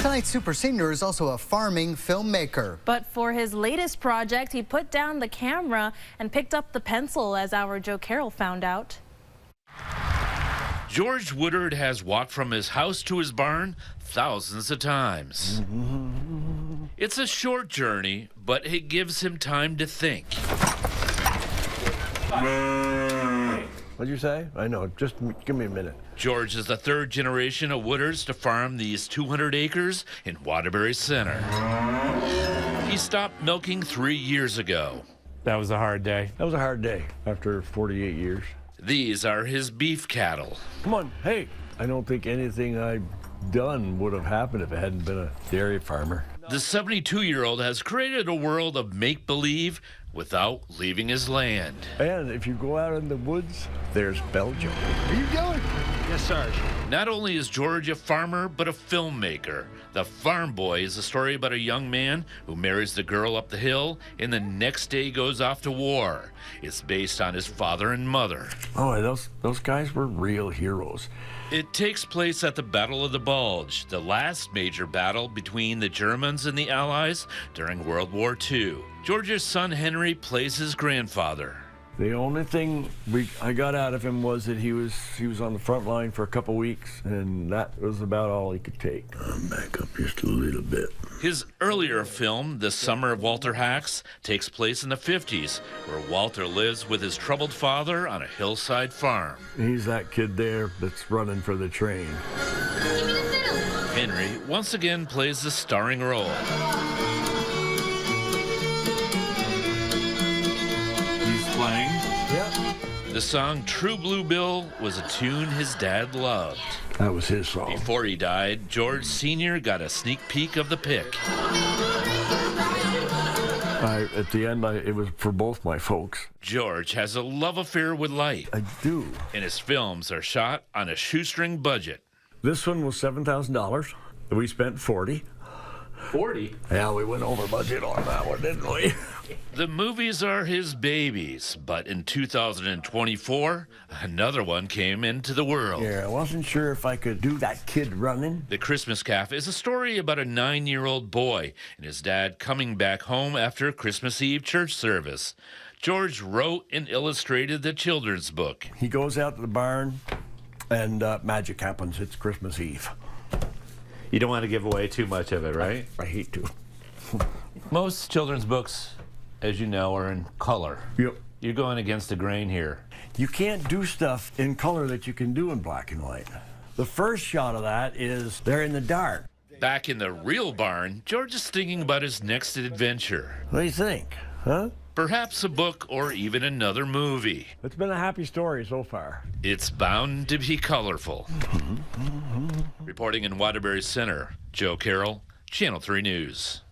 Tonight's super senior is also a farming filmmaker. But for his latest project, he put down the camera and picked up the pencil, as our Joe Carroll found out. George Woodard has walked from his house to his barn thousands of times. It's a short journey, but it gives him time to think. What'd you say? I know, just give me a minute. George is the third generation of Woodards to farm these 200 acres in Waterbury Center. He stopped milking 3 years ago. That was a hard day. That was a hard day after 48 years. These are his beef cattle. Come on, hey. I don't think anything I've done would have happened if it hadn't been a dairy farmer. The 72-year-old has created a world of make-believe without leaving his land. And if you go out in the woods, there's Belgium. Are you going? Yes, Sarge. Not only is George a farmer, but a filmmaker. The Farm Boy is a story about a young man who marries the girl up the hill and the next day goes off to war. It's based on his father and mother. Oh, those guys were real heroes. It takes place at the Battle of the Bulge, the last major battle between the Germans and the Allies during World War II. George's son Henry plays his grandfather. The only thing I got out of him was that he was on the front line for a couple weeks, and that was about all he could take. I'm back up just a little bit. His earlier film, The Summer of Walter Hacks, takes place in the 50s, where Walter lives with his troubled father on a hillside farm. He's that kid there that's running for the train. Henry once again plays the starring role. Playing? Yeah. The song True Blue Bill was a tune his dad loved. That was his song. Before he died, George Sr. got a sneak peek of the pick. At the end, it was for both my folks. George has a love affair with light. I do. And his films are shot on a shoestring budget. This one was $7,000. We spent $40,000. 40? Yeah, we went over budget on that one, didn't we? The movies are his babies, but in 2024, another one came into the world. Yeah, I wasn't sure if I could do that kid running. The Christmas Calf is a story about a 9-year-old boy and his dad coming back home after a Christmas Eve church service. George wrote and illustrated the children's book. He goes out to the barn, and magic happens. It's Christmas Eve. You don't want to give away too much of it, right? I hate to. Most children's books, as you know, are in color. Yep. You're going against the grain here. You can't do stuff in color that you can do in black and white. The first shot of that is they're in the dark. Back in the real barn, George is thinking about his next adventure. What do you think, huh? Perhaps a book or even another movie. It's been a happy story so far. It's bound to be colorful. Reporting in Waterbury Center, Joe Carroll, Channel 3 News.